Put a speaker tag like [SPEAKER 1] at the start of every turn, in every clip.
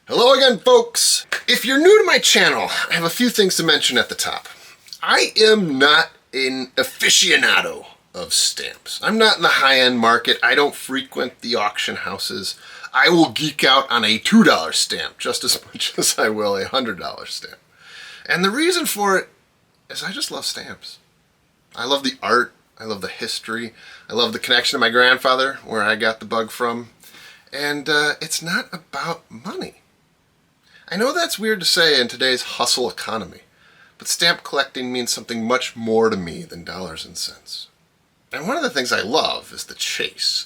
[SPEAKER 1] Hello again, folks. If you're new to my channel, I have a few things to mention at the top. I am not an aficionado of stamps. I'm not in the high-end market. I don't frequent the auction houses. I will geek out on a $2 stamp just as much as I will a $100 stamp. And the reason for it is I just love stamps. I love the art. I love the history. I love the connection to my grandfather, where I got the bug from. And it's not about money. I know that's weird to say in today's hustle economy, but stamp collecting means something much more to me than dollars and cents. And one of the things I love is the chase,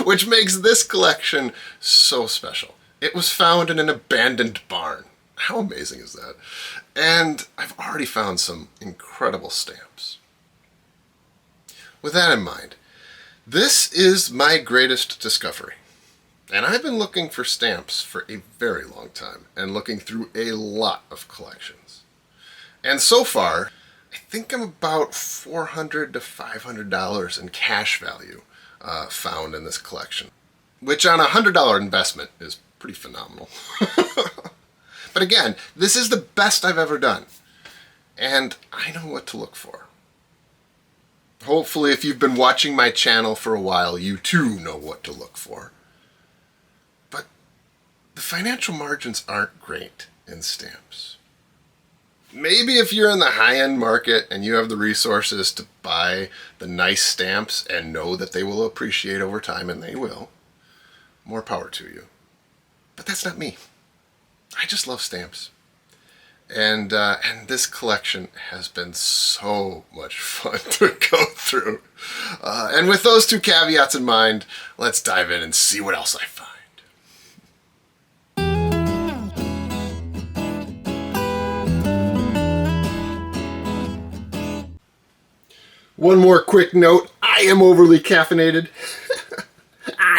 [SPEAKER 1] which makes this collection so special. It was found in an abandoned barn. How amazing is that? And I've already found some incredible stamps. With that in mind, this is my greatest discovery. And I've been looking for stamps for a very long time and looking through a lot of collections. And so far, I think I'm about $400 to $500 in cash value found in this collection, which on a $100 investment is pretty phenomenal. But again, this is the best I've ever done, and I know what to look for. Hopefully, if you've been watching my channel for a while, you too know what to look for. The financial margins aren't great in stamps. Maybe if you're in the high-end market and you have the resources to buy the nice stamps and know that they will appreciate over time, and they will, more power to you. But that's not me. I just love stamps. And this collection has been so much fun to go through. And with those two caveats in mind, let's dive in and see what else I find. One more quick note, I am overly caffeinated.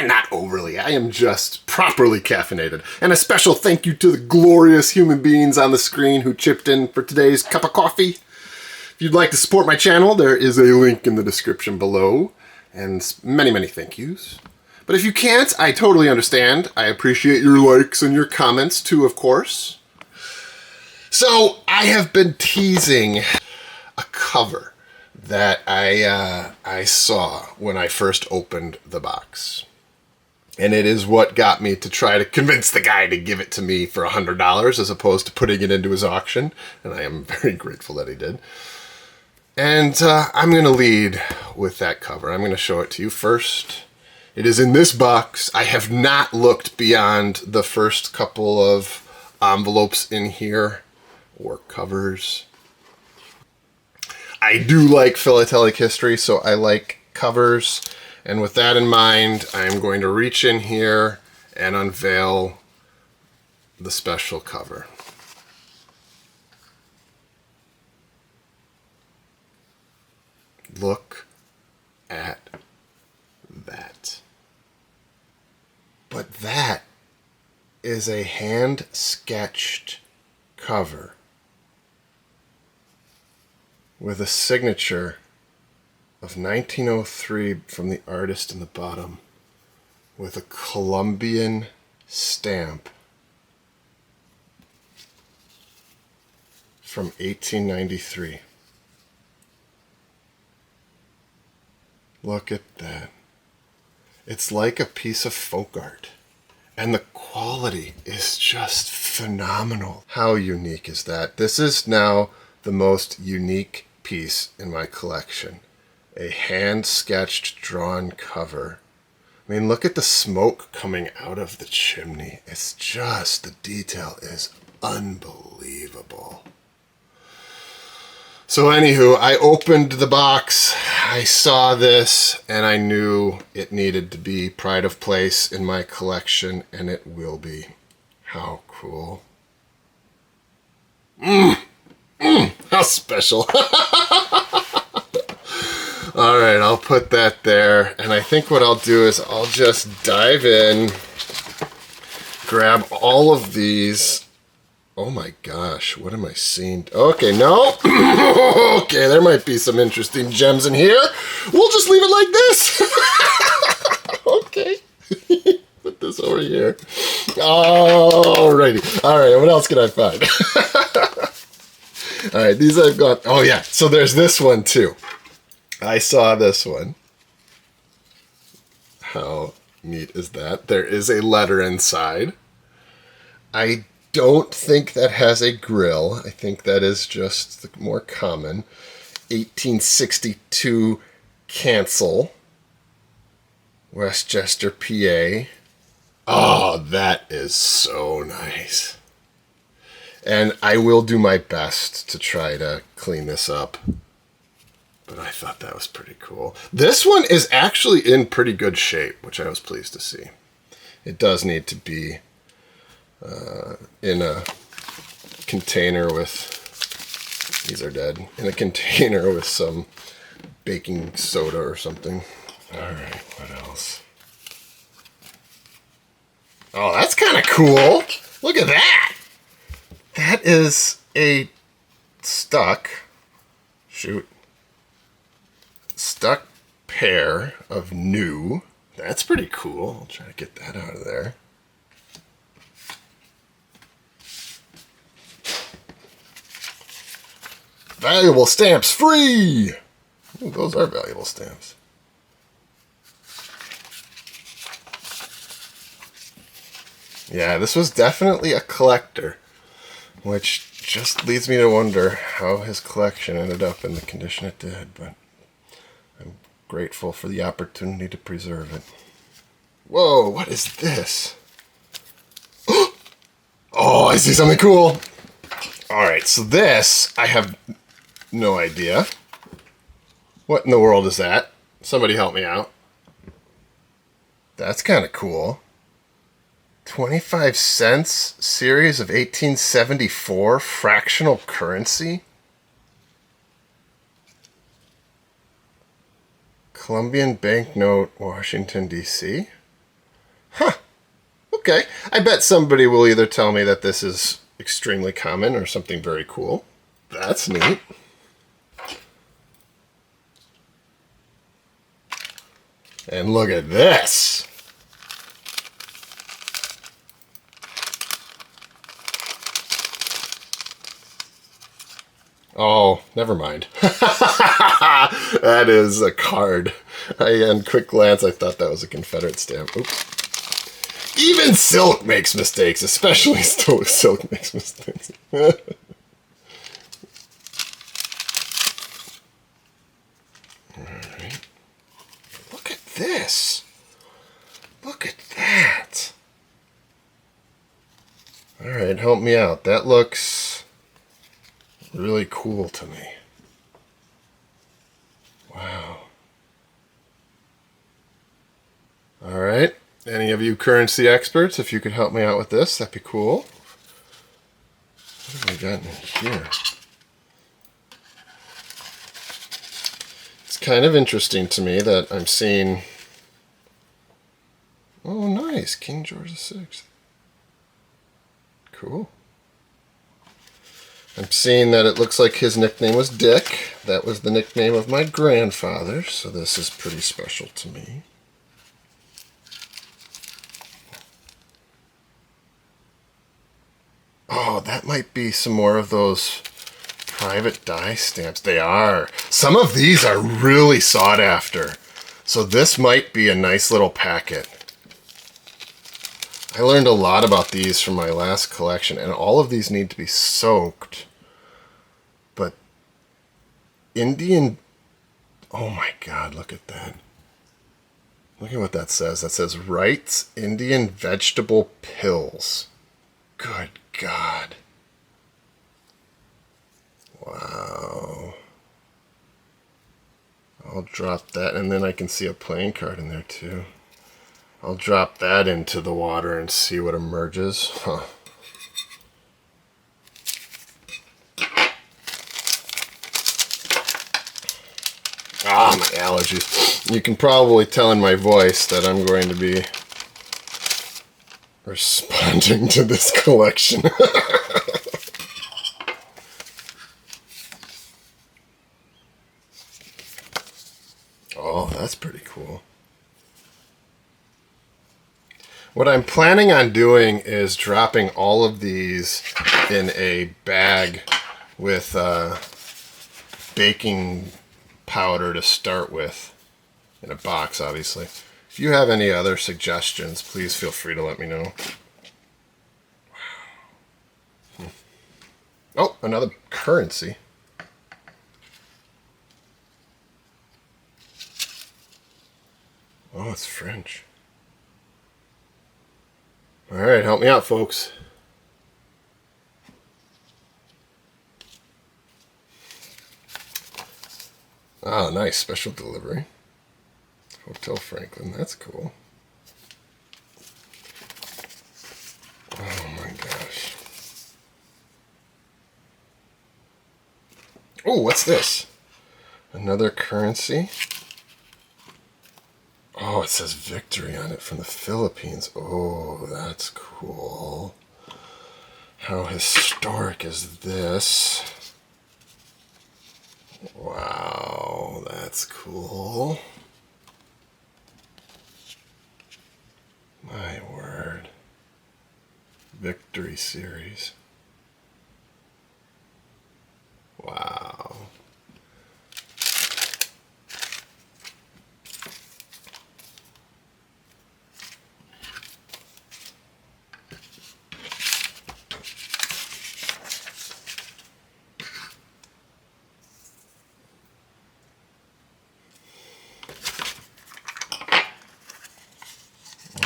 [SPEAKER 1] Not overly, I am just properly caffeinated. And a special thank you to the glorious human beings on the screen who chipped in for today's cup of coffee. If you'd like to support my channel, there is a link in the description below. And many, many thank yous. But if you can't, I totally understand. I appreciate your likes and your comments too, of course. So, I have been teasing a cover that I saw when I first opened the box. And it is what got me to try to convince the guy to give it to me for $100 as opposed to putting it into his auction. And I am very grateful that he did. And I'm going to lead with that cover. I'm going to show it to you first. It is in this box. I have not looked beyond the first couple of envelopes in here or covers. I do like philatelic history, so I like covers. And with that in mind, I'm going to reach in here and unveil the special cover. Look at that. But that is a hand-sketched cover with a signature of 1903 from the artist in the bottom with a Colombian stamp from 1893. Look at that. It's like a piece of folk art. And the quality is just phenomenal. How unique is that? This is now the most unique piece in my collection. A hand-sketched, drawn cover. I mean, look at the smoke coming out of the chimney. It's just, the detail is unbelievable. So anywho, I opened the box, I saw this, and I knew it needed to be pride of place in my collection, and it will be. How cool. How special. Alright, I'll put that there, and I think what I'll do is I'll just dive in, grab all of these. Oh my gosh, what am I seeing? Okay, no. Okay, there might be some interesting gems in here. We'll just leave it like this. Okay. Put this over here. Oh, Alrighty. All right, what else can I find? All right, these I've got. Oh, yeah. So there's this one, too. I saw this one. How neat is that? There is a letter inside. I don't think that has a grill. I think that is just the more common. 1862 Cancel. Westchester, PA. Oh, that is so nice. And I will do my best to try to clean this up. But I thought that was pretty cool. This one is actually in pretty good shape, which I was pleased to see. It does need to be in a container with, these are dead, in a container with some baking soda or something. All right, what else? Oh, that's kind of cool. Look at that. That is a stuck pair of new. That's pretty cool. I'll try to get that out of there. Valuable stamps free. Ooh, those are valuable stamps. Yeah, this was definitely a collector, which just leads me to wonder how his collection ended up in the condition it did, but I'm grateful for the opportunity to preserve it. Whoa, what is this? Oh, I see something cool. All right, so this, I have no idea. What in the world is that? Somebody help me out. That's kind of cool. 25 cents series of 1874 fractional currency. Columbian banknote, Washington, D.C. Huh. Okay. I bet somebody will either tell me that this is extremely common or something very cool. That's neat. And look at this. Oh, never mind. That is a card. On quick glance, I thought that was a Confederate stamp. Oops. Even silk makes mistakes, especially silk makes mistakes. All right. Look at this. Look at that. All right, help me out. That looks really cool to me. Wow. All right. Any of you currency experts, if you could help me out with this, that'd be cool. What have we got in here? It's kind of interesting to me that I'm seeing... Oh, nice. King George VI. Cool. I'm seeing that it looks like his nickname was Dick. That was the nickname of my grandfather, so this is pretty special to me. Oh, that might be some more of those private die stamps. They are. Some of these are really sought after. So this might be a nice little packet. I learned a lot about these from my last collection, and all of these need to be soaked. But Indian... Oh my God, look at that. Look at what that says. That says Wright's Indian Vegetable Pills. Good God. Wow. I'll drop that, and then I can see a playing card in there too. I'll drop that into the water and see what emerges. Huh. Ah, my allergies. You can probably tell in my voice that I'm going to be responding to this collection. Oh, that's pretty cool. What I'm planning on doing is dropping all of these in a bag with baking powder to start with, in a box, obviously. If you have any other suggestions, please feel free to let me know. Oh, another currency. Oh, it's French. All right, help me out, folks. Oh, nice. Special delivery. Hotel Franklin. That's cool. Oh, my gosh. Oh, what's this? Another currency. Oh, it says victory on it from the Philippines. Oh, that's cool. How historic is this? Wow, that's cool. My word. Victory series. Wow.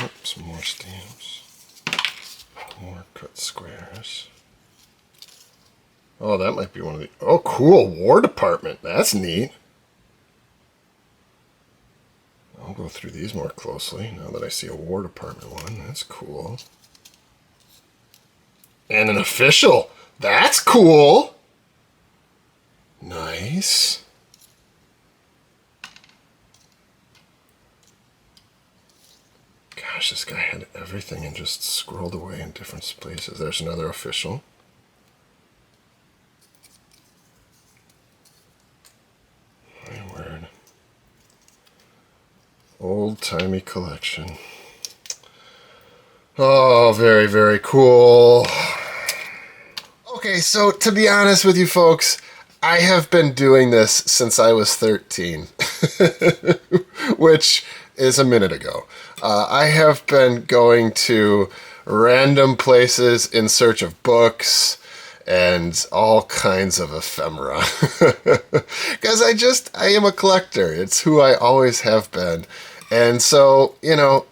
[SPEAKER 1] Oh, some more stamps. More cut squares. Oh, that might be one of the... Oh, cool. War Department. That's neat. I'll go through these more closely now that I see a War Department one. That's cool. And an official. That's cool. Nice. Gosh, this guy had everything and just scrolled away in different places. There's another official. My word. Old-timey collection. Oh, very, very cool. Okay, so to be honest with you folks, I have been doing this since I was 13, which is a minute ago. I have been going to random places in search of books and all kinds of ephemera. Because I am a collector. It's who I always have been. And so, you know,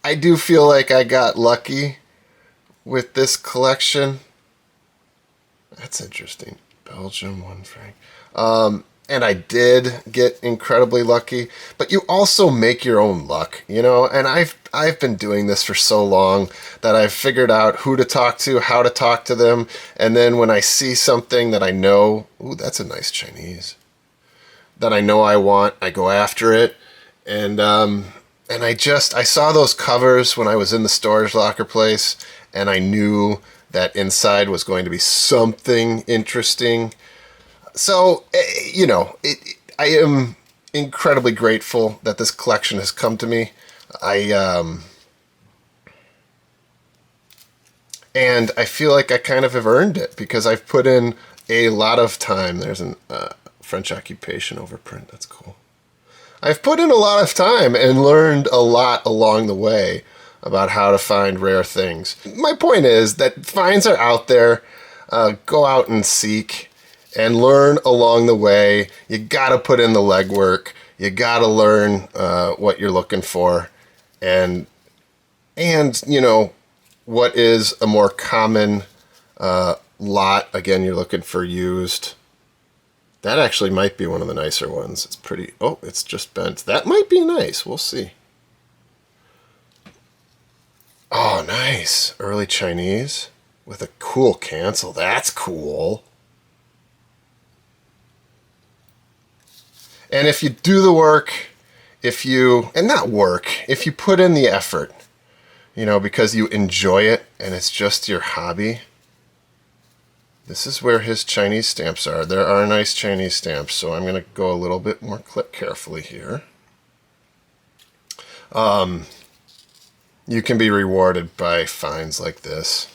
[SPEAKER 1] I do feel like I got lucky with this collection. That's interesting. Belgium, 1 franc. And I did get incredibly lucky, but you also make your own luck, you know, and I've been doing this for so long that I've figured out who to talk to, how to talk to them, and then when I see something that I know, ooh, that's a nice Chinese, that I know I want, I go after it, and I saw those covers when I was in the storage locker place, and I knew that inside was going to be something interesting. So, you know, I am incredibly grateful that this collection has come to me. And I feel like I kind of have earned it because I've put in a lot of time. There's a French occupation overprint. That's cool. I've put in a lot of time and learned a lot along the way about how to find rare things. My point is that finds are out there. Go out and seek and learn along the way. You gotta put in the legwork. You gotta learn what you're looking for, and you know what is a more common lot. Again, you're looking for used. That actually might be one of the nicer ones. It's pretty. Oh, it's just bent. That might be nice. We'll see. Oh, nice. Early Chinese with a cool cancel. That's cool. And if you do the work, if you put in the effort, you know, because you enjoy it and it's just your hobby, this is where his Chinese stamps are. There are nice Chinese stamps, so I'm going to go a little bit more carefully here. you can be rewarded by finds like this.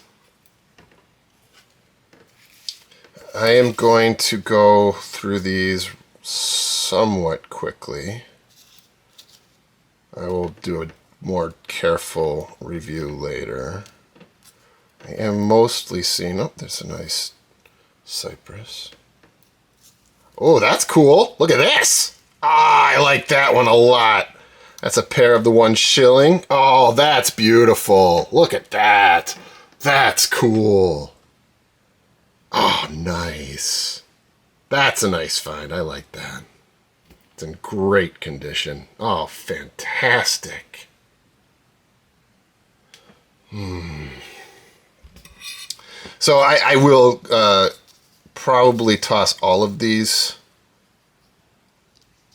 [SPEAKER 1] I am going to go through these somewhat quickly. I will do a more careful review later. I am mostly seeing... Oh, there's a nice cypress. Oh, that's cool. Look at this. Ah, I like that one a lot. That's a pair of the 1 shilling. Oh, that's beautiful. Look at that. That's cool. Oh, nice. That's a nice find. I like that. It's in great condition. Oh, fantastic. So I will probably toss all of these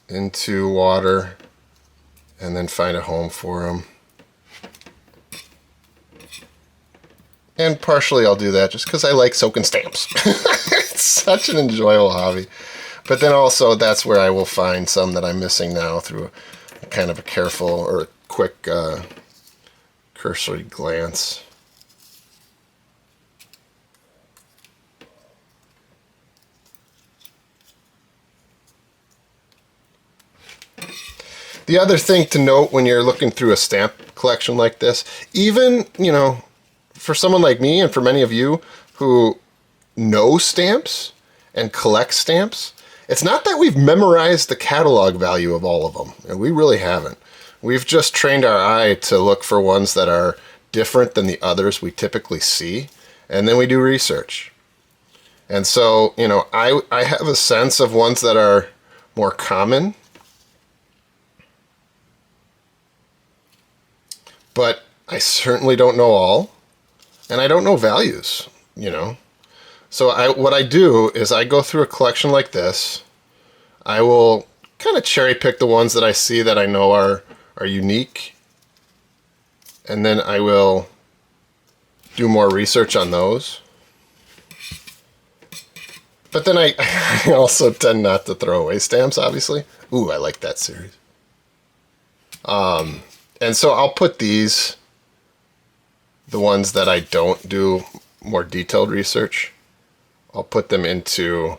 [SPEAKER 1] into water and then find a home for them. And partially I'll do that just because I like soaking stamps. It's such an enjoyable hobby. But then also that's where I will find some that I'm missing now through a kind of a careful or a quick cursory glance. The other thing to note when you're looking through a stamp collection like this, even, for someone like me and for many of you who know stamps and collect stamps, it's not that we've memorized the catalog value of all of them. And we really haven't. We've just trained our eye to look for ones that are different than the others we typically see. And then we do research. And so, I have a sense of ones that are more common. But I certainly don't know all, and I don't know values, So what I do is I go through a collection like this. I will kind of cherry pick the ones that I see that I know are unique, and then I will do more research on those. But then I also tend not to throw away stamps, obviously. Ooh, I like that series. And so I'll put these, the ones that I don't do more detailed research, I'll put them into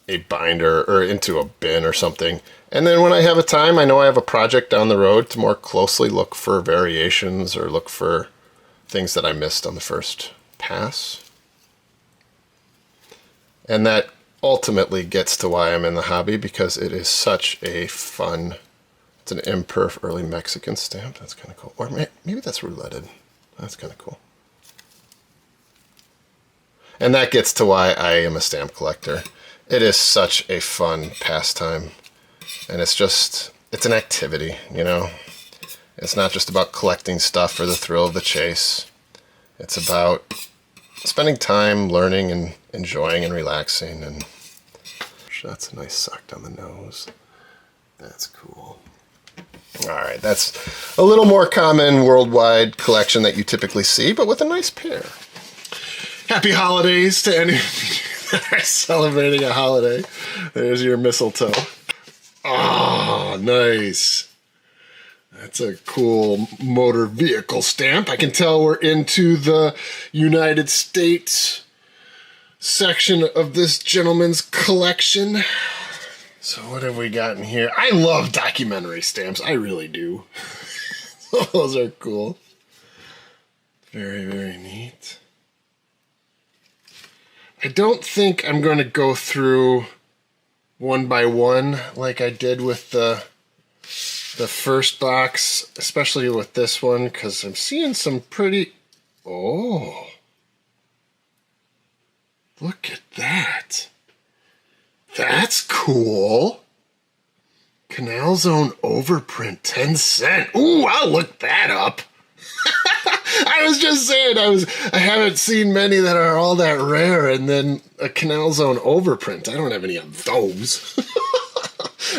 [SPEAKER 1] a binder or into a bin or something. And then when I have a time, I know I have a project down the road to more closely look for variations or look for things that I missed on the first pass. And that ultimately gets to why I'm in the hobby, because it is such a fun... It's an imperf early Mexican stamp. That's kind of cool. Or maybe that's rouletted. That's kind of cool. And that gets to why I am a stamp collector. It is such a fun pastime. And it's an activity, It's not just about collecting stuff for the thrill of the chase. It's about spending time learning and enjoying and relaxing. And that's a nice suck down the nose. That's cool. All right, that's a little more common worldwide collection that you typically see, but with a nice pair. Happy holidays to any that are celebrating a holiday. There's your mistletoe. Oh, nice. That's a cool motor vehicle stamp. I can tell we're into the United States section of this gentleman's collection. So what have we got in here? I love documentary stamps. I really do. Those are cool. Very, very neat. I don't think I'm going to go through one by one like I did with the first box, especially with this one, because I'm seeing some pretty... Oh. Look at that. That's cool. Canal Zone overprint, 10 cents. Ooh, I'll look that up. I was just saying, I haven't seen many that are all that rare, and then a Canal Zone overprint. I don't have any of those.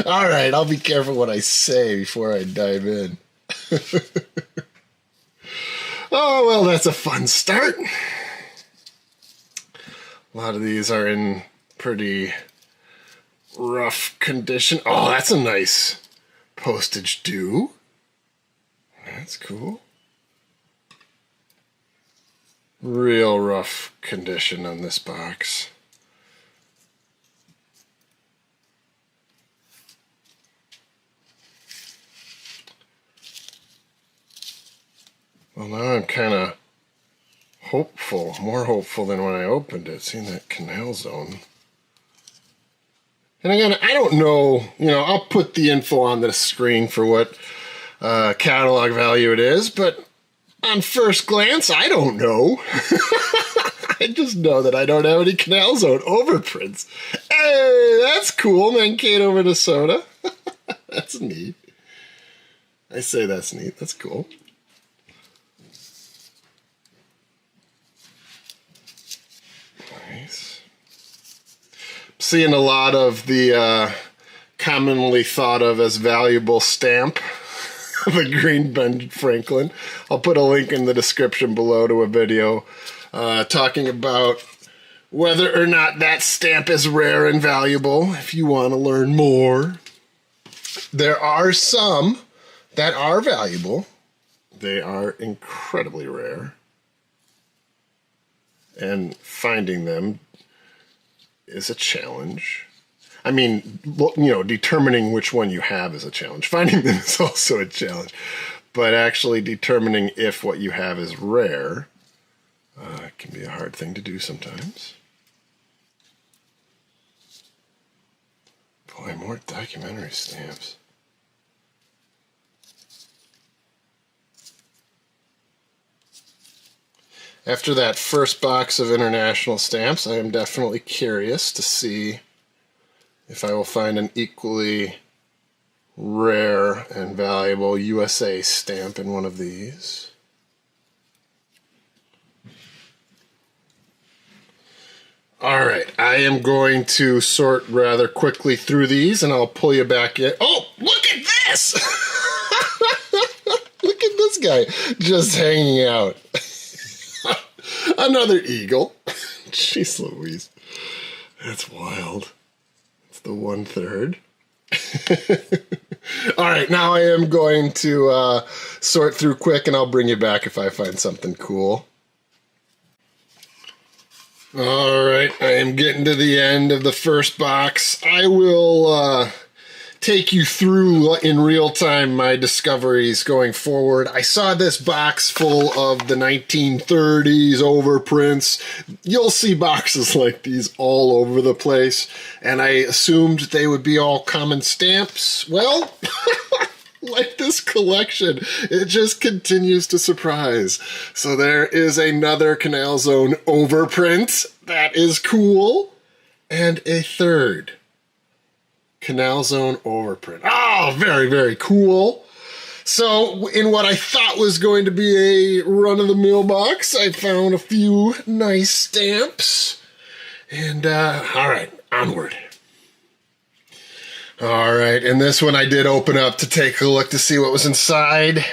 [SPEAKER 1] All right, I'll be careful what I say before I dive in. Oh, well, that's a fun start. A lot of these are in pretty rough condition. Oh, that's a nice postage due. That's cool. real rough condition on this box. Well, now I'm kind of hopeful, more hopeful than when I opened it, seeing that canal zone. And again, I don't know, I'll put the info on the screen for what catalog value it is, but on first glance, I don't know. I just know that I don't have any canal zone overprints. Hey, that's cool, Mankato, Minnesota. That's neat. I say that's neat. That's cool. Nice. Seeing a lot of the commonly thought of as valuable stamp, the green Ben Franklin. I'll put a link in the description below to a video talking about whether or not that stamp is rare and valuable. If you want to learn more, there are some that are valuable. They are incredibly rare, and finding them is a challenge. I mean, determining which one you have is a challenge. Finding them is also a challenge. But actually determining if what you have is rare can be a hard thing to do sometimes. Boy, more documentary stamps. After that first box of international stamps, I am definitely curious to see if I will find an equally rare and valuable USA stamp in one of these. All right, I am going to sort rather quickly through these, and I'll pull you back in. Oh, look at this! Look at this guy just hanging out. Another eagle. Jeez Louise. That's wild. It's the 1/3. All right, now I am going to sort through quick, and I'll bring you back if I find something cool. All right, I am getting to the end of the first box. I will take you through in real time my discoveries going forward. I saw this box full of the 1930s overprints. You'll see boxes like these all over the place, and I assumed they would be all common stamps. Well, like this collection, it just continues to surprise. So there is another Canal Zone overprint. That is cool. And a third Canal Zone overprint. Oh, very, very cool. So in what I thought was going to be a run-of-the-mill box, I found a few nice stamps. And, all right, onward. All right, and this one I did open up to take a look to see what was inside.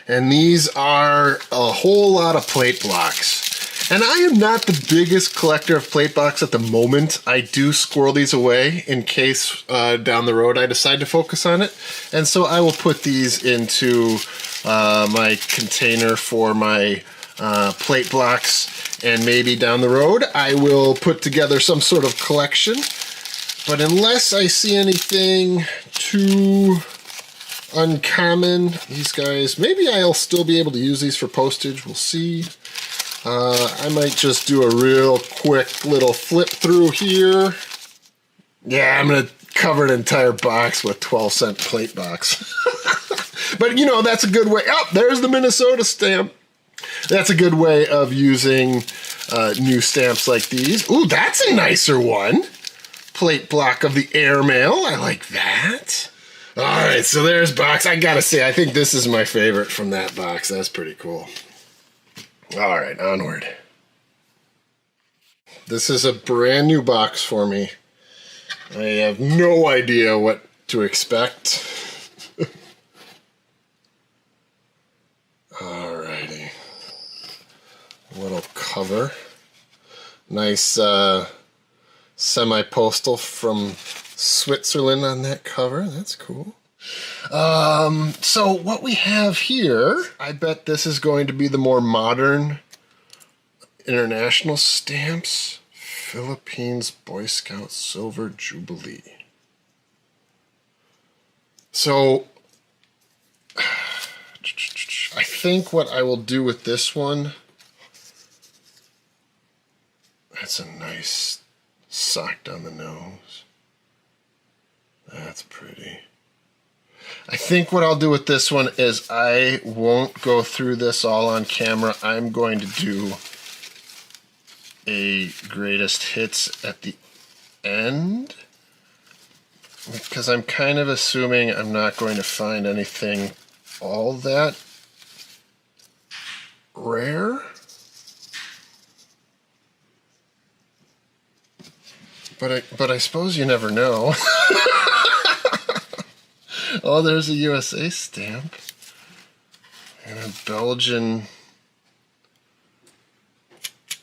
[SPEAKER 1] And these are a whole lot of plate blocks. And I am not the biggest collector of plate blocks at the moment. I do squirrel these away in case down the road I decide to focus on it. And so I will put these into my container for my plate blocks. And maybe down the road I will put together some sort of collection. But unless I see anything too uncommon, these guys, maybe I'll still be able to use these for postage. We'll see. I might just do a real quick little flip through here. Yeah, I'm going to cover an entire box with 12-cent plate box. But, that's a good way. Oh, there's the Minnesota stamp. That's a good way of using new stamps like these. Ooh, that's a nicer one. Plate block of the airmail. I like that. All right, so there's box. I gotta say, I think this is my favorite from that box. That's pretty cool. All right, onward. This is a brand new box for me. I have no idea what to expect. All righty. Little cover. Nice semi-postal from Switzerland on that cover. That's cool. So what we have here, I bet this is going to be the more modern international stamps. Philippines Boy Scout Silver Jubilee. So, I think what I will do with this one, that's a nice sock down the nose. That's pretty. I think what I'll do with this one is I won't go through this all on camera. I'm going to do a greatest hits at the end, because I'm kind of assuming I'm not going to find anything all that rare. But I suppose you never know. Oh, there's a USA stamp and a Belgian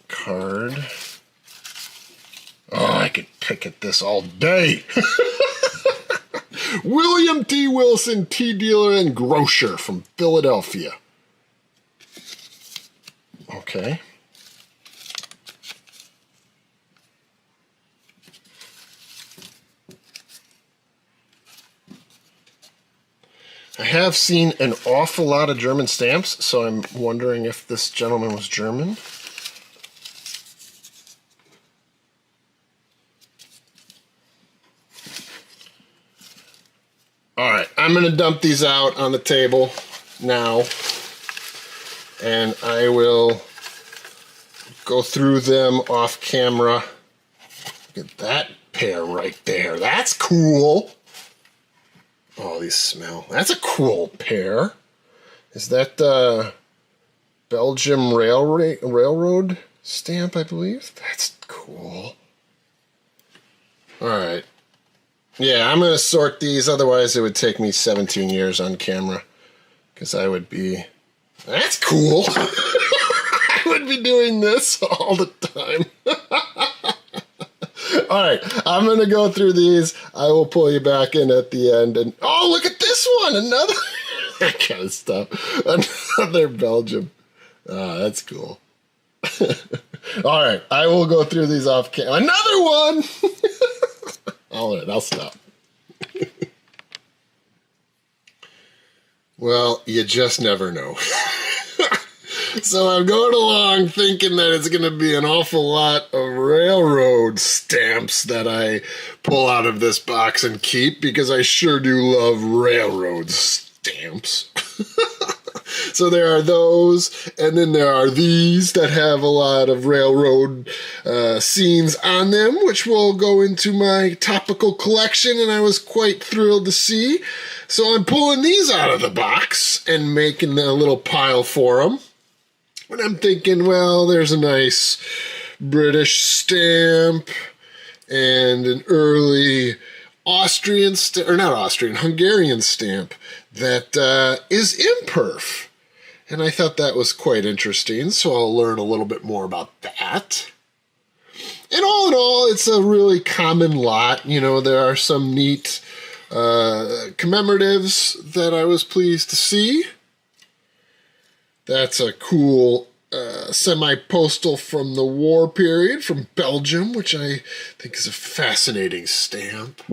[SPEAKER 1] card. Oh, I could pick at this all day. William T. Wilson, tea dealer and grocer from Philadelphia. Okay. I have seen an awful lot of German stamps, so I'm wondering if this gentleman was German. All right, I'm going to dump these out on the table now, and I will go through them off camera. Look at that pair right there. That's cool. Oh, these smell. That's a cool pair. Is that the Belgium Railroad stamp, I believe? That's cool. All right. Yeah, I'm going to sort these. Otherwise, it would take me 17 years on camera. Because I would be... That's cool. I would be doing this all the time. All right, I'm going to go through these. I will pull you back in at the end. And oh, look at this one. Another... that kind of stuff. Another Belgium. Oh, that's cool. All right, I will go through these off camera. Another one! All right, I'll stop. Well, you just never know. So I'm going along thinking that it's going to be an awful lot of railroad stamps that I pull out of this box and keep, because I sure do love railroad stamps. So there are those, and then there are these that have a lot of railroad scenes on them, which will go into my topical collection, and I was quite thrilled to see. So I'm pulling these out of the box and making a little pile for them. And I'm thinking, well, there's a nice British stamp and an early Hungarian stamp that is imperf. And I thought that was quite interesting, so I'll learn a little bit more about that. And all in all, it's a really common lot. You know, there are some neat commemoratives that I was pleased to see. That's a cool semi-postal from the war period from Belgium, which I think is a fascinating stamp.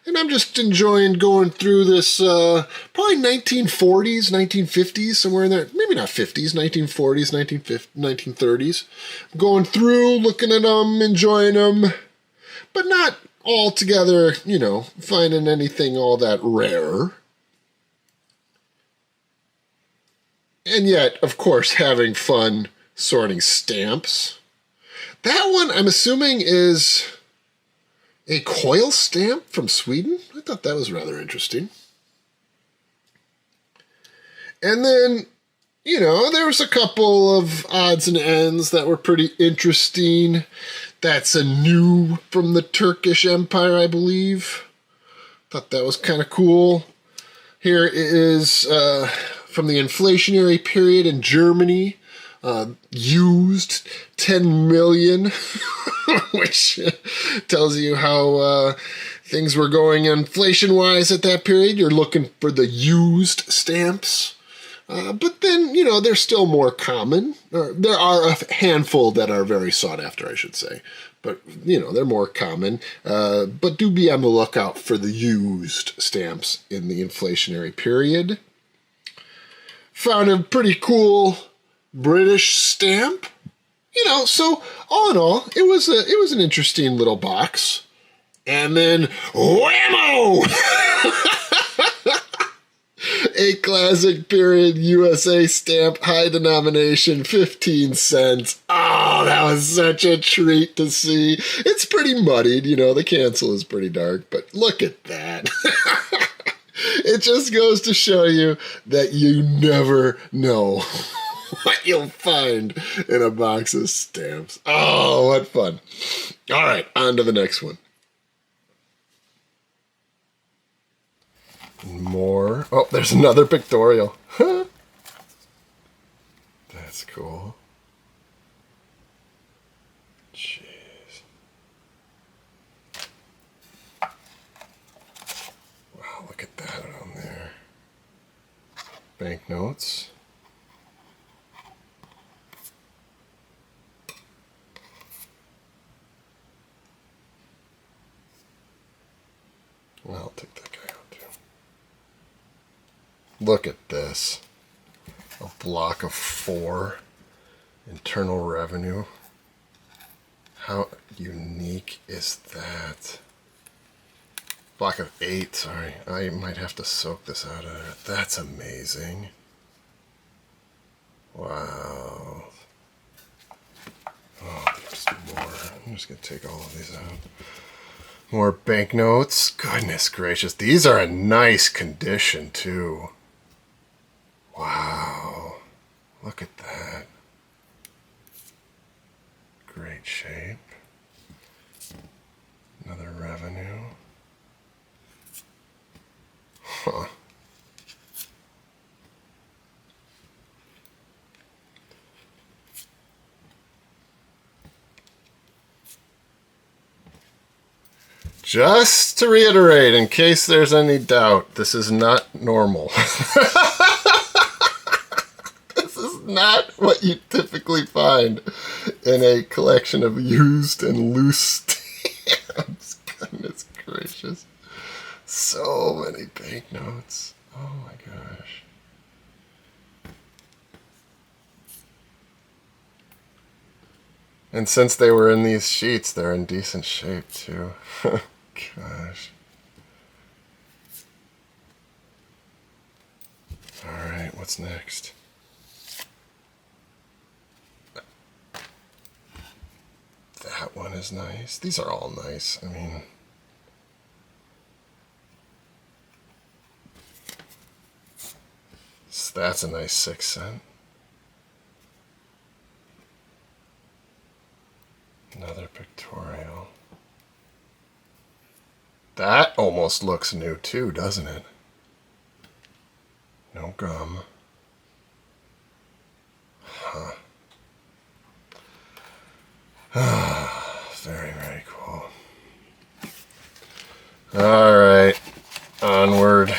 [SPEAKER 1] And I'm just enjoying going through this probably 1940s, 1950s, somewhere in there. Maybe not 50s, 1940s, 1930s. Going through, looking at them, enjoying them, but not altogether, you know, finding anything all that rare. And yet, of course, having fun sorting stamps. That one, I'm assuming, is a coil stamp from Sweden. I thought that was rather interesting. And then, you know, there was a couple of odds and ends that were pretty interesting. That's a new from the Turkish Empire, I believe. Thought that was kind of cool. Here is from the inflationary period in Germany. Used 10 million, which tells you how things were going inflation-wise at that period. You're looking for the used stamps. But then, you know, they're still more common. There are a handful that are very sought after, I should say. But, you know, they're more common. But do be on the lookout for the used stamps in the inflationary period. Found a pretty cool British stamp. You know, so all in all, it was an interesting little box. And then, whammo! A classic period USA stamp, high denomination, 15 cents. Oh, that was such a treat to see. It's pretty muddied, you know, the cancel is pretty dark, but look at that. It just goes to show you that you never know what you'll find in a box of stamps. Oh, what fun. All right, on to the next one. More. Oh, there's another pictorial. That's cool. Jeez. Wow, look at that on there. Banknotes. Well, I'll take that guy out too. Look at this. A block of 4 internal revenue. How unique is that? Block of 8, sorry. I might have to soak this out of there. That's amazing. Wow. Oh, there's more. I'm just going to take all of these out. More banknotes. Goodness gracious. These are in nice condition, too. Wow. Look at that. Great shape. Another revenue. Huh. Just to reiterate, in case there's any doubt, this is not normal. This is not what you typically find in a collection of used and loose stamps. Goodness gracious. So many banknotes. Oh my gosh. And since they were in these sheets, they're in decent shape too. Gosh. Alright, what's next? That one is nice. These are all nice. I mean, that's a nice 6 cent. Another pictorial. That almost looks new too, doesn't it? No gum. Huh. Very, very cool. All right, onward.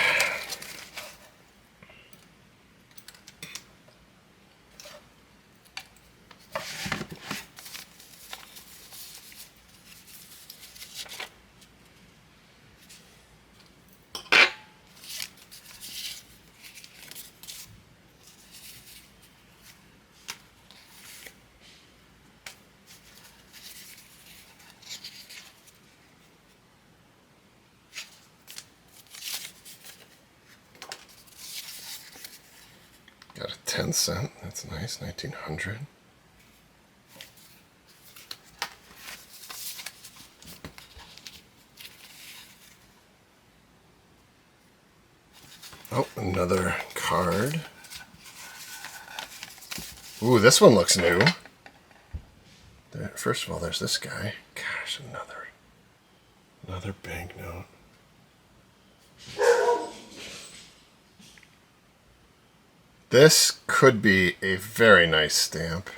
[SPEAKER 1] Got a 10 cent. That's nice. 1900. Oh, another card. Ooh, this one looks new. First of all, there's this guy. Gosh, another banknote. This could be a very nice stamp,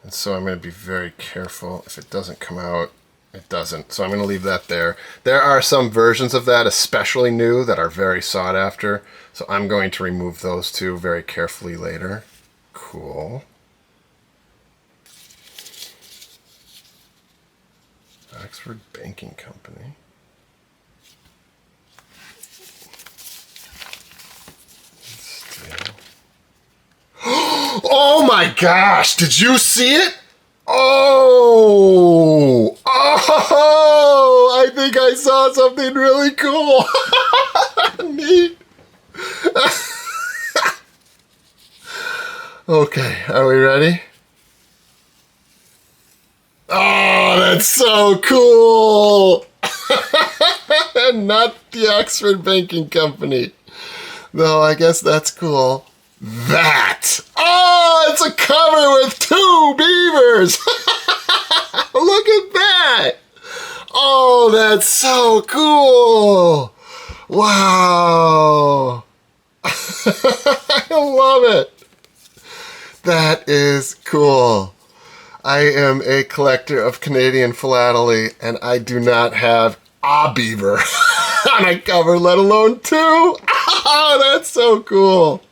[SPEAKER 1] and so I'm going to be very careful if it doesn't come out It doesn't, so I'm going to leave that there. There are some versions of that, especially new, that are very sought after, so I'm going to remove those two very carefully later. Cool. Oxford Banking Company. Oh my gosh, did you see it? Oh, I think I saw something really cool. Neat. Okay, are we ready? Oh, that's so cool. Not the Oxford Banking Company. Though I guess that's cool. That! Oh, it's a cover with 2 beavers! Look at that! Oh, that's so cool! Wow! I love it! That is cool. I am a collector of Canadian philately, and I do not have a beaver on a cover, let alone 2. Oh, that's so cool.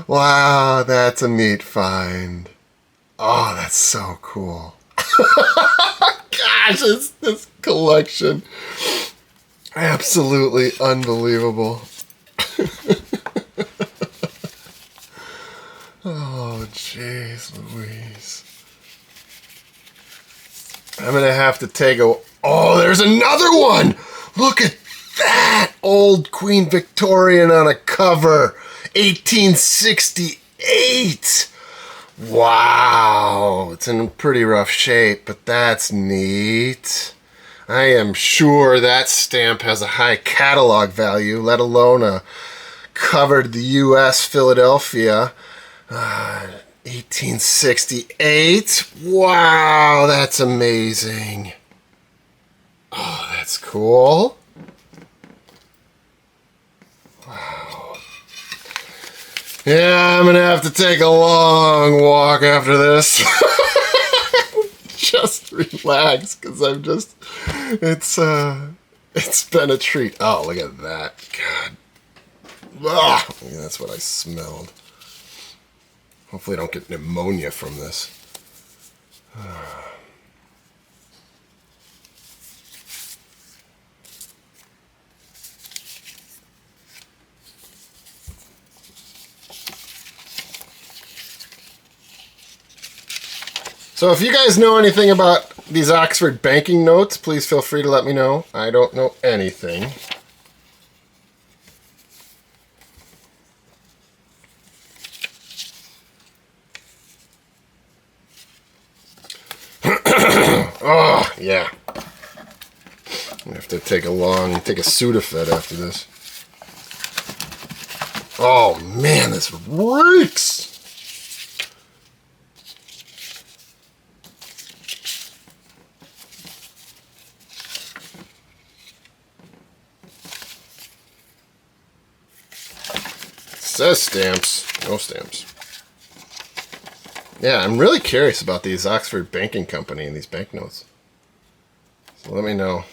[SPEAKER 1] Wow, that's a neat find. Oh, that's so cool. Gosh, this collection. Absolutely unbelievable. Oh, jeez Louise. I'm going to have to take a... Oh, there's another one! Look at that! Old Queen Victorian on a cover. 1868. Wow. It's in pretty rough shape, but that's neat. I am sure that stamp has a high catalog value, let alone a covered the U.S. Philadelphia. 1868. Wow, that's amazing. Oh, that's cool. Wow. Yeah, I'm gonna have to take a long walk after this. Just relax, because I'm just... It's been a treat. Oh, look at that. God. Ah, yeah, that's what I smelled. Hopefully I don't get pneumonia from this. So if you guys know anything about these Oxford banking notes, please feel free to let me know. I don't know anything. Oh, yeah. I have to take a Sudafed after this. Oh, man, this reeks! Says stamps. No stamps. Yeah, I'm really curious about these Oxford Banking Company and these banknotes. So let me know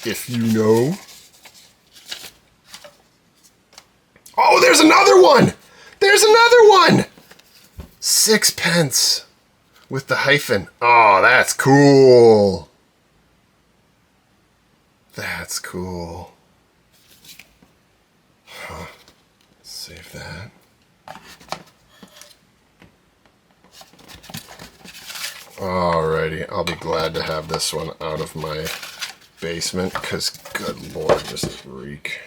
[SPEAKER 1] if you know. Oh, there's another one! There's another one! 6 pence with the hyphen. Oh, that's cool. That's cool. Huh. Save that. Alrighty, I'll be glad to have this one out of my basement, because good lord, just reek.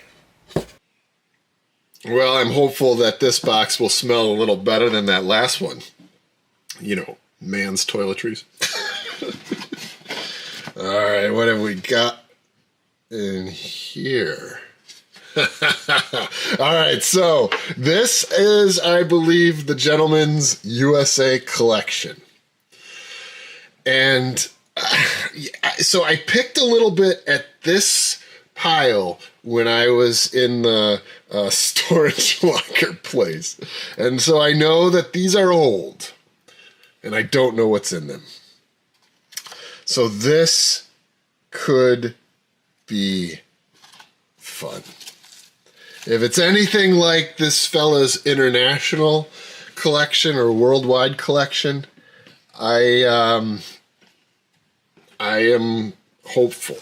[SPEAKER 1] Well, I'm hopeful that this box will smell a little better than that last one. You know, man's toiletries. Alright, what have we got in here? Alright, so this is, I believe, the Gentleman's USA collection. And so I picked a little bit at this pile when I was in the storage locker place. And so I know that these are old, and I don't know what's in them. So this could be fun. If it's anything like this fella's international collection or worldwide collection, I am hopeful.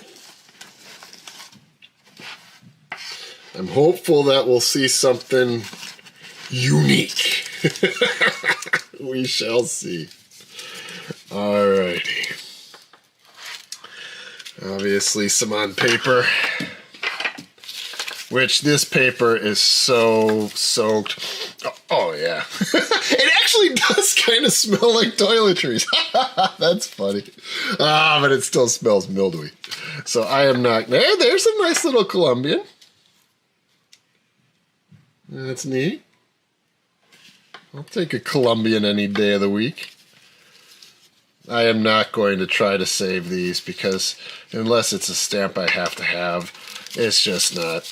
[SPEAKER 1] I'm hopeful that we'll see something unique. We shall see. Alrighty. Obviously some on paper, which this paper is so soaked. Oh yeah. It actually does kind of smell like toiletries. That's funny. But it still smells mildewy. So I am not. There's a nice little Colombian. That's neat. I'll take a Colombian any day of the week. I am not going to try to save these because unless it's a stamp I have to have, it's just not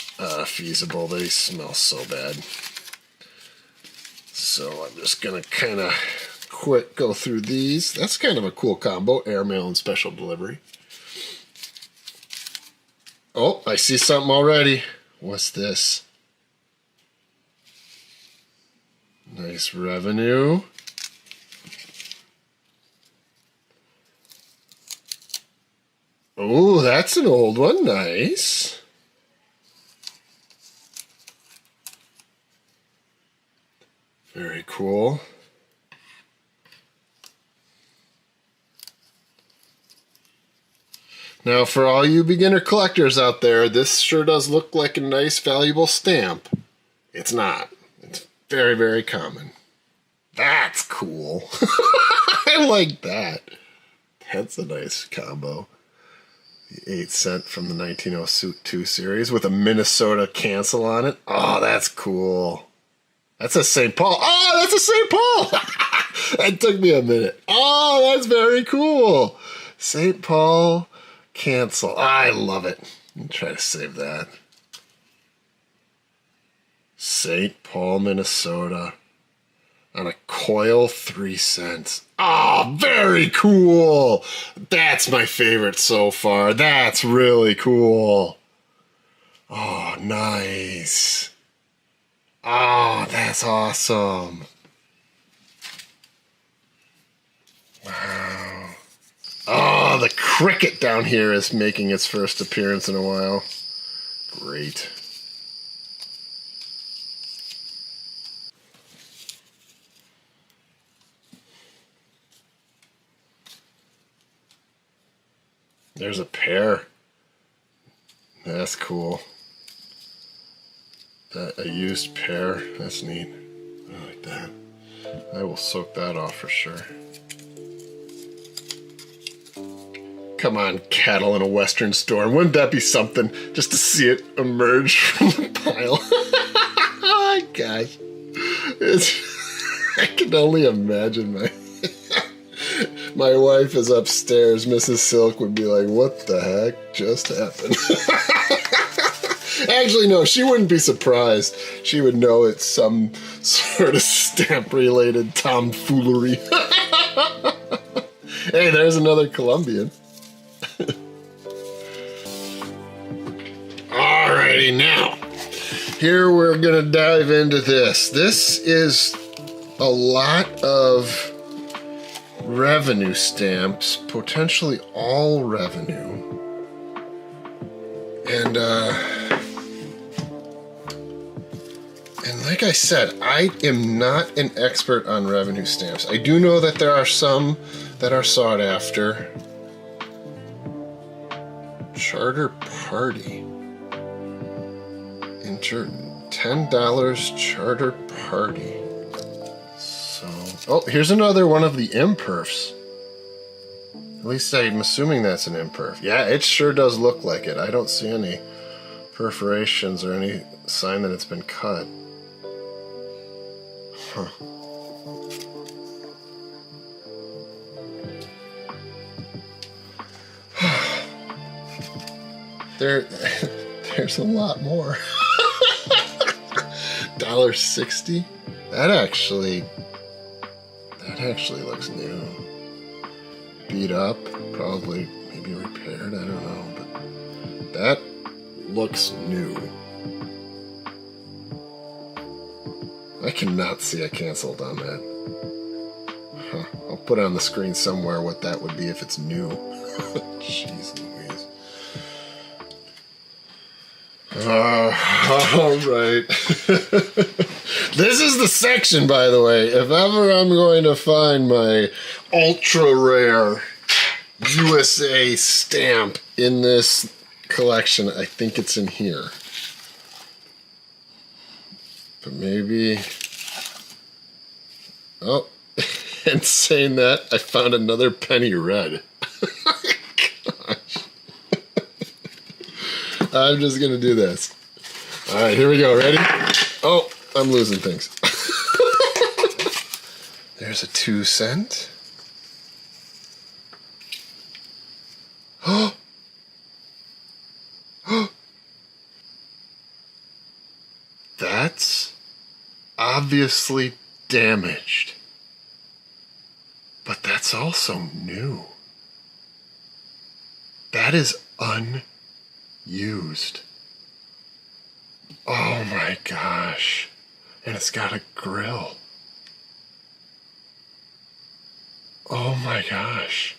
[SPEAKER 1] feasible. They smell so bad. So I'm just going to kind of quick go through these. That's kind of a cool combo, airmail and special delivery. Oh, I see something already. What's this? Nice revenue. Oh, that's an old one. Nice. Very cool. Now, for all you beginner collectors out there, this sure does look like a nice, valuable stamp. It's not. It's very, very common. That's cool. I like that. That's a nice combo. The 8 cent from the 1902 series with a Minnesota cancel on it. Oh, that's cool. That's a St. Paul. Oh, that's a St. Paul. That took me a minute. Oh, that's very cool. St. Paul cancel. I love it. I'll try to save that. St. Paul, Minnesota. On a coil, 3 cents. Oh, very cool. That's my favorite so far. That's really cool. Oh, nice. Oh, that's awesome. Wow. Oh, the cricket down here is making its first appearance in a while. Great. There's a pair. That's cool. A used pair. That's neat. I like that. I will soak that off for sure. Come on, cattle in a western storm. Wouldn't that be something just to see it emerge from the pile? Oh, gosh. I can only imagine my wife is upstairs. Mrs. Silk would be like, what the heck just happened? Actually, no, she wouldn't be surprised. She would know it's some sort of stamp-related tomfoolery. Hey, there's another Colombian. Alrighty, now, here we're going to dive into this. This is a lot of revenue stamps, potentially all revenue. And like I said, I am not an expert on revenue stamps. I do know that there are some that are sought after. Charter Party. $10 Charter Party. So, oh, here's another one of the imperfs. At least I'm assuming that's an imperf. Yeah, it sure does look like it. I don't see any perforations or any sign that it's been cut. Huh. There's a lot more. $1.60? That actually looks new. beat up, probably maybe repaired, I don't know, but that looks new. I cannot see a canceled on that. Huh. I'll put on the screen somewhere what that would be if it's new. Jeez Louise. All right. This is the section, by the way. If ever I'm going to find my ultra rare USA stamp in this collection, I think it's in here. But maybe... Oh, and saying that, I found another penny red. Gosh. I'm just going to do this. All right, here we go. Ready? Oh, I'm losing things. There's a 2 cent. Oh! That's obviously damaged. But that's also new. That is unused. Oh my gosh. And it's got a grill. Oh my gosh.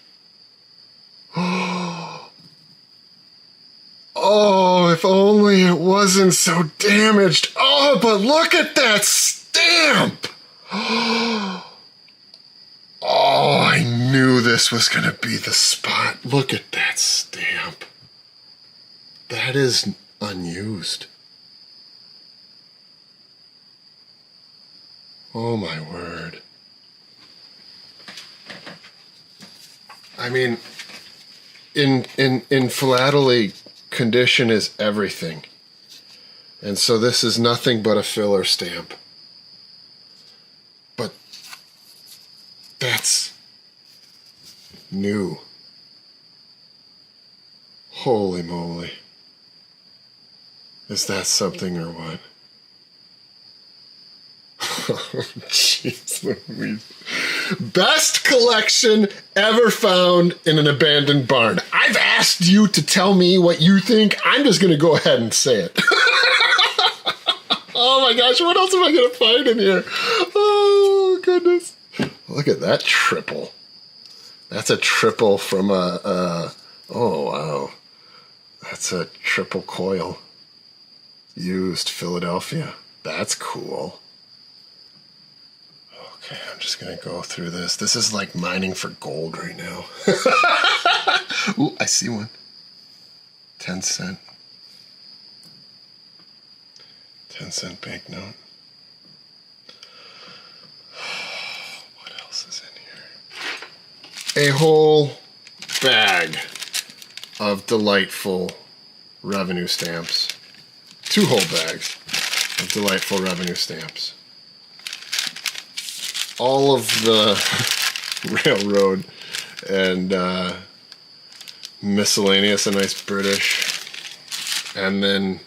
[SPEAKER 1] Oh, if only it wasn't so damaged. Oh, but look at that stamp. Oh, I knew this was going to be the spot. Look at that stamp. That is unused. Oh my word. I mean, in philately, condition is everything. And so this is nothing but a filler stamp. But that's new. Holy moly. Is that something or what? Oh, jeez Louise. Best collection ever found in an abandoned barn. I've asked you to tell me what you think. I'm just going to go ahead and say it. Oh my gosh, what else am I going to find in here? Oh, goodness. Look at that triple. That's a triple from a oh, wow. That's a triple coil. Used Philadelphia. That's cool. Okay, I'm just going to go through this. This is like mining for gold right now. Ooh, I see one. 10 cent. 10 cent banknote. What else is in here? A whole bag of delightful revenue stamps. 2 whole bags of delightful revenue stamps. All of the railroad and miscellaneous, a nice British, and then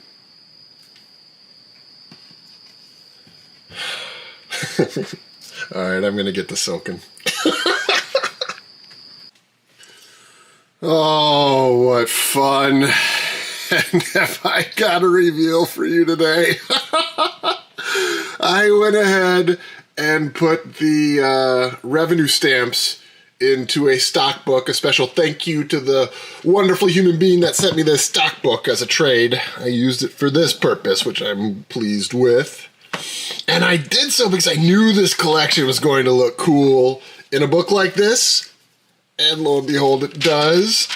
[SPEAKER 1] all right, I'm gonna get to soaking. Oh, what fun. And have I got a reveal for you today? I went ahead and put the revenue stamps into a stock book. A special thank you to the wonderful human being that sent me this stock book as a trade. I used it for this purpose, which I'm pleased with. And I did so because I knew this collection was going to look cool in a book like this. And lo and behold, it does.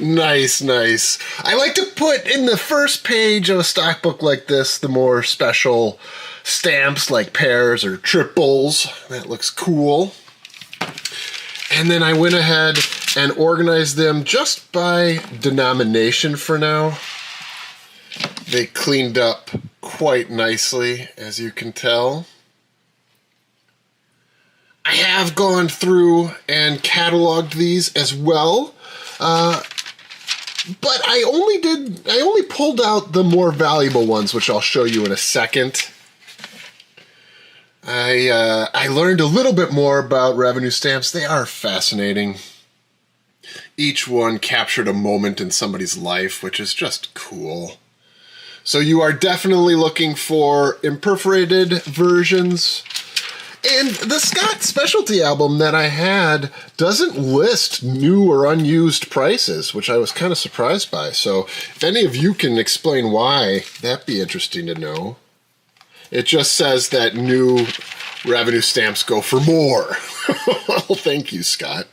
[SPEAKER 1] Nice, nice. I like to put in the first page of a stock book like this the more special stamps like pairs or triples. That looks cool. And then I went ahead and organized them just by denomination for now. They cleaned up quite nicely, as you can tell. I have gone through and cataloged these as well. But I only pulled out the more valuable ones, which I'll show you in a second. I learned a little bit more about revenue stamps. They are fascinating. Each one captured a moment in somebody's life, which is just cool. So you are definitely looking for imperforated versions. And the Scott Specialty album that I had doesn't list new or unused prices, which I was kind of surprised by. So if any of you can explain why, that'd be interesting to know. It just says that new revenue stamps go for more. Well, thank you, Scott.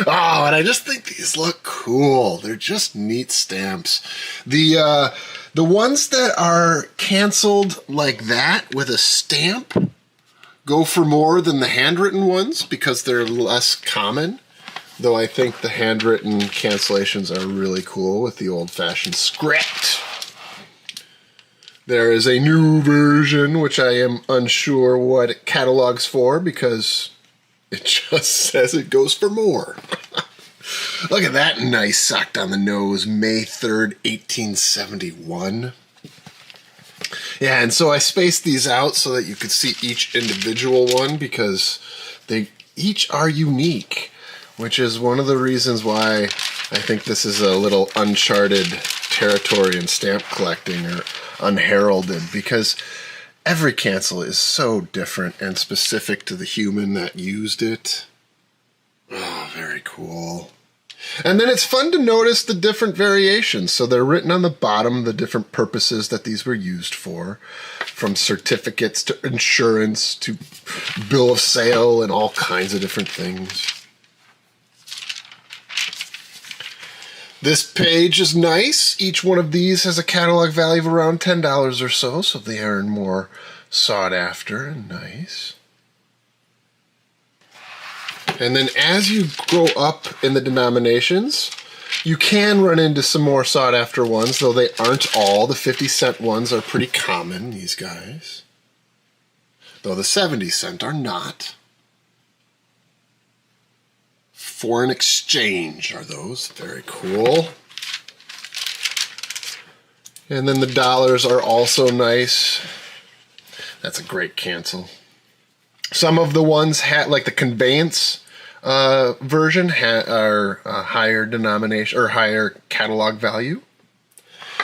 [SPEAKER 1] Oh, and I just think these look cool. They're just neat stamps. The ones that are canceled like that with a stamp go for more than the handwritten ones because they're less common. Though I think the handwritten cancellations are really cool with the old-fashioned script. There is a new version, which I am unsure what it catalogs for because it just says it goes for more. Look at that nice socked on the nose, May 3rd, 1871. Yeah, and so I spaced these out so that you could see each individual one because they each are unique, which is one of the reasons why I think this is a little uncharted territory in stamp collecting or unheralded, because every cancel is so different and specific to the human that used it. Oh, very cool. And then it's fun to notice the different variations. So they're written on the bottom, the different purposes that these were used for, from certificates to insurance to bill of sale and all kinds of different things. This page is nice. Each one of these has a catalog value of around $10 or so, so they are more sought after and nice. And then as you grow up in the denominations, you can run into some more sought after ones, though they aren't all. The 50-cent ones are pretty common, these guys. Though the 70-cent are not. Foreign exchange are those. Very cool. And then the dollars are also nice. That's a great cancel. Some of the ones like the conveyance version are higher denomination or higher catalog value.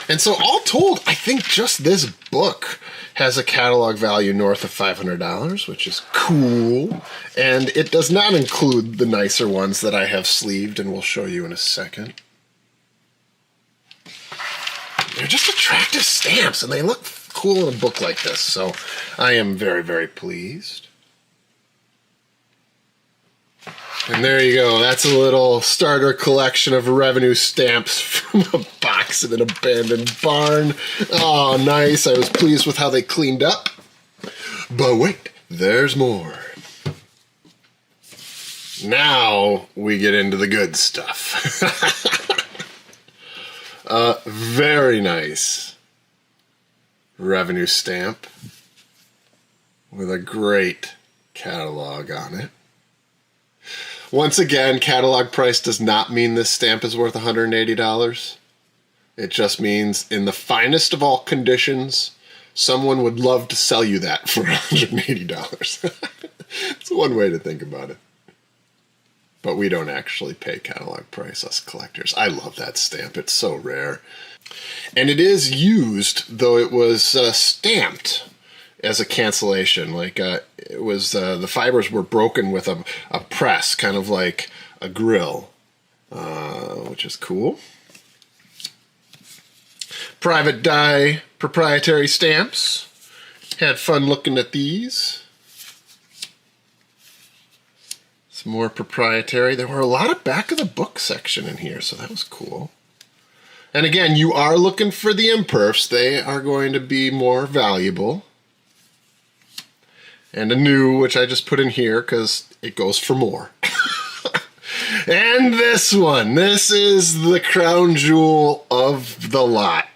[SPEAKER 1] And so all told, I think just this book has a catalog value north of $500, which is cool. And it does not include the nicer ones that I have sleeved and we'll show you in a second. They're just attractive stamps and they look cool in a book like this. So I am very, very pleased. And there you go. That's a little starter collection of revenue stamps from a box in an abandoned barn. Oh, nice. I was pleased with how they cleaned up. But wait, there's more. Now we get into the good stuff. Very nice revenue stamp with a great catalog on it. Once again, catalog price does not mean this stamp is worth $180. It just means in the finest of all conditions, someone would love to sell you that for $180. It's one way to think about it. But we don't actually pay catalog price, us collectors. I love that stamp. It's so rare. And it is used, though it was stamped as a cancellation. Like it was the fibers were broken with a press, kind of like a grill, which is cool. Private die proprietary stamps. Had fun looking at these. Some more proprietary. There were a lot of back of the book section in here, so that was cool. And again, you are looking for the imperfs. They are going to be more valuable. And a new, which I just put in here because it goes for more. And this one. This is the crown jewel of the lot.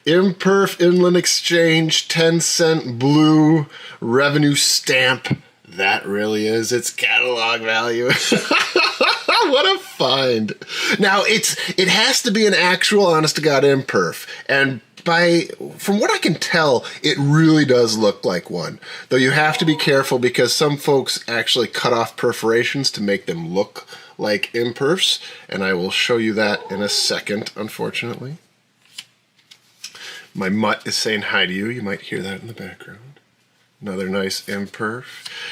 [SPEAKER 1] Imperf Inland Exchange 10-cent blue revenue stamp. That really is its catalog value. What a find. Now, it has to be an actual honest-to-God imperf. And from what I can tell, it really does look like one. Though you have to be careful because some folks actually cut off perforations to make them look like imperfs, and I will show you that in a second, unfortunately. My mutt is saying hi to you. You might hear that in the background. Another nice imperf.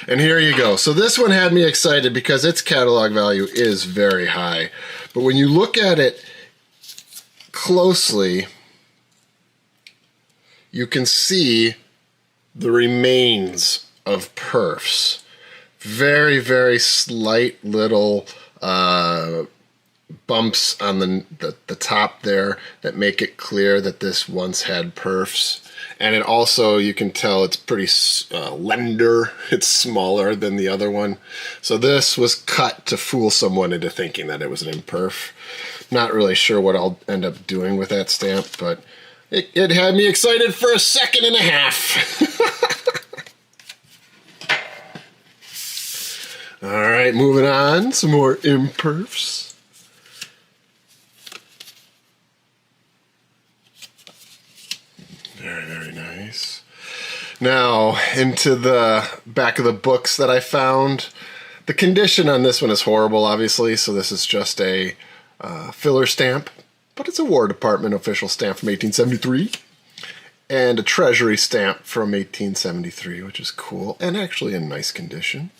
[SPEAKER 1] And here you go. So this one had me excited because its catalog value is very high. But when you look at it closely, you can see the remains of perfs. Very, very slight little bumps on the top there that make it clear that this once had perfs. And it also, you can tell it's pretty slender. It's smaller than the other one. So this was cut to fool someone into thinking that it was an imperf. Not really sure what I'll end up doing with that stamp, but it had me excited for a second and a half. All right, moving on. Some more imperfs. Very, very nice. Now, into the back of the books that I found. The condition on this one is horrible, obviously, so this is just a filler stamp, but it's a War Department official stamp from 1873, and a Treasury stamp from 1873, which is cool, and actually in nice condition.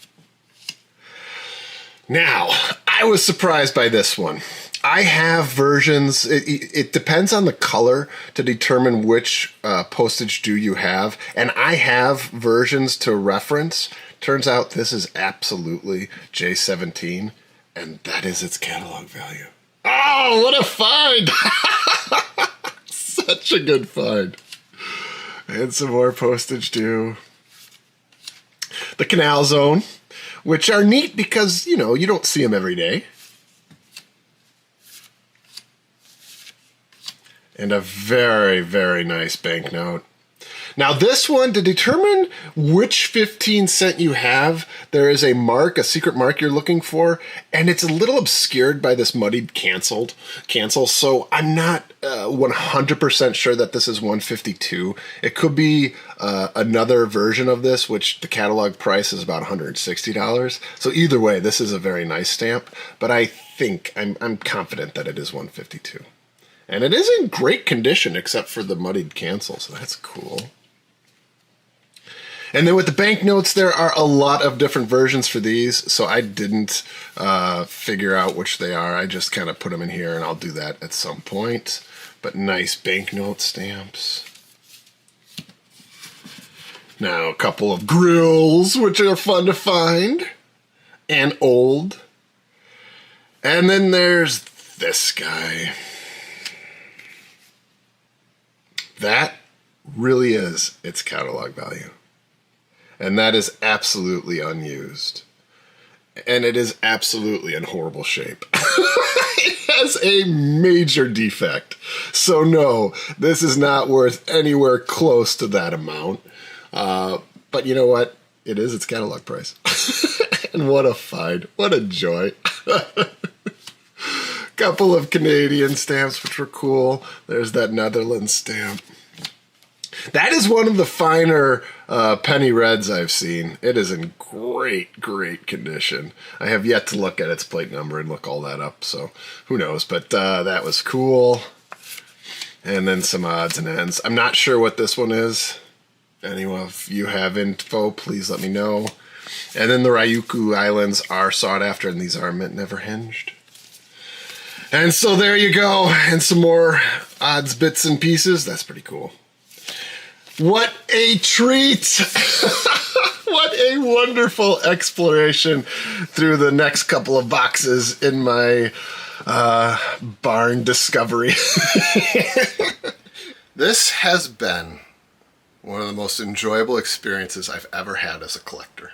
[SPEAKER 1] Now, I was surprised by this one. I have versions, it depends on the color to determine which postage due you have, and I have versions to reference. Turns out this is absolutely J17, and that is its catalog value. Oh, what a find! Such a good find. And some more postage due. The Canal Zone, which are neat because, you know, you don't see them every day. And a very, very nice banknote. Now this one, to determine which 15 cent you have, there is a mark, a secret mark you're looking for, and it's a little obscured by this muddied cancel, so I'm not 100% sure that this is 152. It could be another version of this, which the catalog price is about $160. So either way, this is a very nice stamp, but I think, I'm confident that it is 152. And it is in great condition except for the muddied cancel, so that's cool. And then with the banknotes, there are a lot of different versions for these, so I didn't figure out which they are. I just kind of put them in here, and I'll do that at some point. But nice banknote stamps. Now, a couple of grills, which are fun to find, and old. And then there's this guy. That really is its catalog value. And that is absolutely unused. And it is absolutely in horrible shape. It has a major defect. So no, this is not worth anywhere close to that amount. But you know what? It is its catalog price. And what a find. What a joy. Couple of Canadian stamps, which were cool. There's that Netherlands stamp. That is one of the finer penny reds I've seen. It is in great, great condition. I have yet to look at its plate number and look all that up, so who knows. But that was cool. And then some odds and ends. I'm not sure what this one is. Anyone of you have info, please let me know. And then the Ryukyu Islands are sought after, and these are mint never hinged. And so there you go, and some more odds, bits, and pieces. That's pretty cool. What a treat! What a wonderful exploration through the next couple of boxes in my barn discovery. This has been one of the most enjoyable experiences I've ever had as a collector.